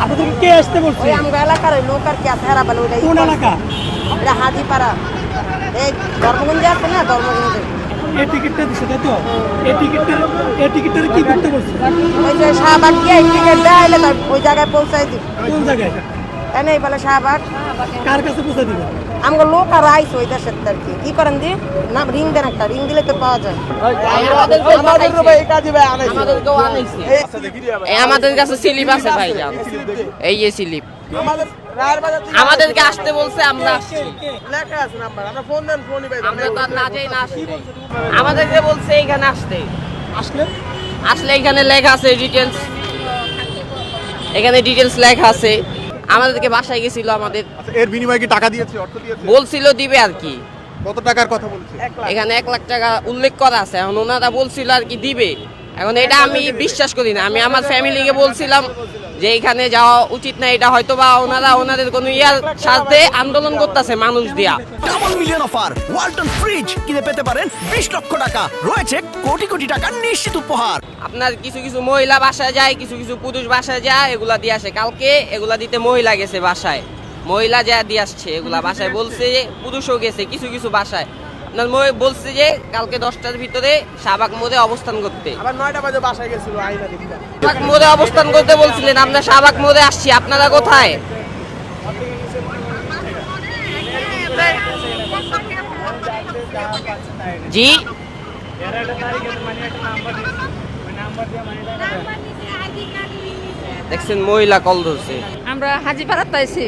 আপনাদেরকে কে আসতে বলছে? ওই আমগো এলাকার ওই লোক আর কি আছে হেরা বলে ওইটা কোন এলাকা? এটা হাজিপাড়া এই ধর্মগঞ্জে আছে না ধর্মগঞ্জে এই টিকিটটা দিছে তাই তো? এই টিকিটটা কি করতে বলছে? ওই যে শাহবাগ গিয়ে টিকিট দেয় ওই জায়গায় পৌঁছাই দিই কোন জায়গায়? এনেই বলে শাহবাগ কার কাছে পৌঁছে দিবে? আমগো লোক আর আইস ওই দেশের আর কি কি করেন দি না রিং দেন একটা রিং দিলে তো পাওয়া যায় আমাদের কাছে স্লিপ আছে ভাই, এই যে স্লিপ আমাদেরকে আসতে বলছে, আমরা আসছি। আমরা তো আর না যাই না আসি। আমাদেরকে বলছে এইখানে আসতে, আসলে এখানে লেখা আছে ডিটেলস, এখানে ডিটেলস লেখা আছে। আমাদেরকে বাসায় গেছিল, আমাদের এর বিনিময়ে কি টাকা দিয়েছে, অর্থ দিয়েছে? বলছিল দিবে আর কি। কত টাকার কথা বলছে? এখানে 1 লাখ টাকা উল্লেখ করা আছে। এখন ওনারা বলছিল আর কি দিবে। এখন এটা আমি বিশ্বাস করি না। আমি আমার ফ্যামিলিকে বলছিলাম যে এখানে যাওয়া উচিত না, এটা হয়তো বা ওনাদের কোনো ইয়ার সাথে আন্দোলন করতেছে মানুষ দিয়া। Double million offer Walton fridge কিনে পেতে পারেন 20 লক্ষ টাকা, রয়েছে কোটি কোটি টাকার নিশ্চিত উপহার। আপনার কিছু কিছু মহিলা বাসায় যায়, কিছু কিছু পুরুষ বাসায় যায়, এগুলা দিয়ে আসে। কালকে এগুলা দিতে মহিলা গেছে বাসায়, মহিলা যা দিয়ে আসছে এগুলা বাসায়। বলছে যে পুরুষও গেছে কিছু কিছু বাসায়। আপনার বলছে যে কালকে 10টার ভিতরে শাহবাগ মোড়ে অবস্থান করতে, আবার 9টা বাজে বাসায় গেছিল আইনা দিতে। শাহবাগ মোড়ে অবস্থান করতে বলছিলেন। আমরা শাহবাগ মোড়ে আসছি, আপনারা কোথায়? জি দেখছেন মহিলা কল ধরছে। আমরা হাজিপাড়াত পাইছি,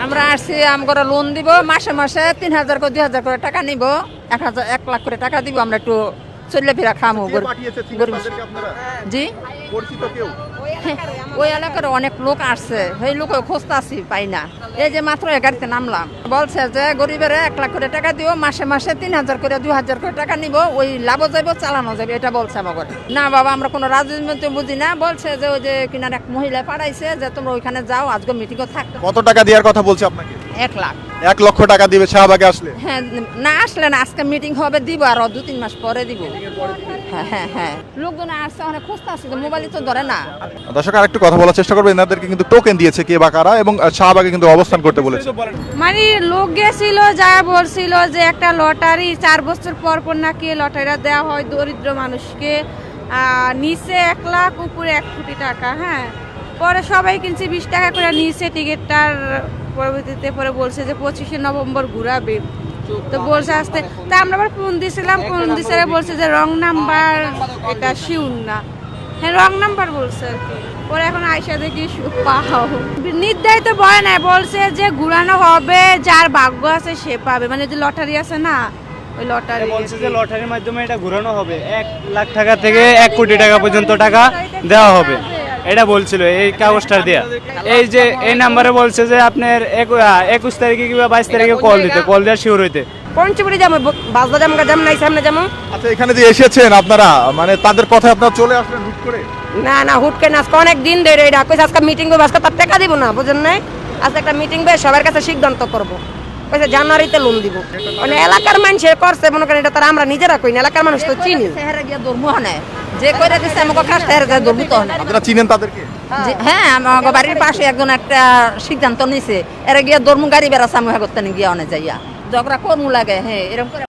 আমরা আসছি আমরা লোন দিব, মাসে মাসে 3,000 করে 2,000 করে টাকা নিব, 1 লাখ করে টাকা দিব। আমরা একটু চলে ফিরা খামো। জি ওই এলাকার অনেক লোক আসছে, সেই লোক খুঁজতেছি পাই না। এই যে মাত্র গাড়িতে নামলাম, বলছে যে গরিবের 1 লাখ করে টাকা দিব, মাসে মাসে 3,000 করে 2,000 করে টাকা নিব, ওই লাভও যাবো চালানো যাবে, এটা বলছে আমাকে। না বাবা, আমরা কোনো রাজনীতি বুঝি না। বলছে যে ওই যে কিনার এক মহিলা পাঠাইছে যে তোমরা ওইখানে যাও, আজকে মিটিংও থাকতে। কত টাকা দেওয়ার কথা বলছে আপনাকে? 1 লাখ। 1 লক্ষ টাকা দিবে শাহবাগে আসলে? হ্যাঁ, না আসলে না, আজকে মিটিং হবে, দিব আরো 2-3 মাস পরে দিব। হ্যাঁ হ্যাঁ হ্যাঁ, লোকজন আসছে, অনেক খুঁজতে আসছে, মোবাইলে তো ধরে না। দর্শক আরেকটু কথা বলার চেষ্টা করবে। এনাদেরকে কিন্তু টোকেন দিয়েছে কে বা কারা, এবং শাহবাগে কিন্তু অবস্থান করতে বলেছে। মানে লোক গেছিল যা বলছিল যে একটা লটারি 4 বছর পর পর নাকি লটারিটা দেওয়া হয় দরিদ্র মানুষকে, নিচে 1 লাখ উপরে 1 কোটি টাকা। হ্যাঁ, পরে সবাই কিনছে 20 টাকা করে নিচে টিকিটটার। পরবর্তীতে পরে বলছে যে 25শে নভেম্বর ঘুরাবে, তো বলছে আসতে। তা আমরা আবার ফোন দিয়েছিলাম, ফোন দিয়েছে বলছে যে রং নাম্বার, এটা শিউন না। হ্যাঁ, রং নাম্বার বলছে আর কি। পরে এখন আয়সা দেখি পাও নির্ধারিত বয় না, বলছে যে ঘুরানো হবে, যার ভাগ্য আছে সে পাবে। মানে যে লটারি আছে না, ওই লটারি বলছে যে লটারির মাধ্যমে এটা ঘোরানো হবে, 1 লাখ টাকা থেকে 1 কোটি টাকা পর্যন্ত টাকা দেওয়া হবে, এটা বলছিল এই কাগজটা দেয়া। এই যে এই নাম্বারে বলছে যে আপনার 21 তারিখে কিংবা 22 তারিখে কল দেওয়া শিওর হইতে। পঞ্চপুরি যাবো, বাজদা জাম নাই সামনে যাবো। আচ্ছা, এখানে যে এসেছেন আপনারা, মানে তাদের কথা আপনারা চলে আসলেন হুট করে? না না, হুটকে না, আজকে অনেক দিন ধরে এটা কইছে আজকে মিটিং করবো, আজকে তার টাকা দিব না, বুঝেন নাই? আজকে একটা মিটিং করে সবার কাছে সিদ্ধান্ত করবো, কইছে জানুয়ারিতে লোন দিব। মানে এলাকার মানুষ করছে, মনে করেন এটা তারা আমরা নিজেরা কই না, এলাকার মানুষ তো চিনি। চেহারা গিয়া ধর্ম হয় যে কইরা দিচ্ছে আমাকে কাজ চেহারা গিয়া ধর্ম তো হয়। আপনারা চিনেন তাদেরকে? হ্যাঁ, আমার বাড়ির পাশে একজন একটা সিদ্ধান্ত নিছে, এরা গিয়া ধর্ম গাড়ি বেড়াচ্ছে, আমি করতে গিয়া অনেক যাইয়া ঝগড়া করমু লাগে। হ্যাঁ, এরকম করে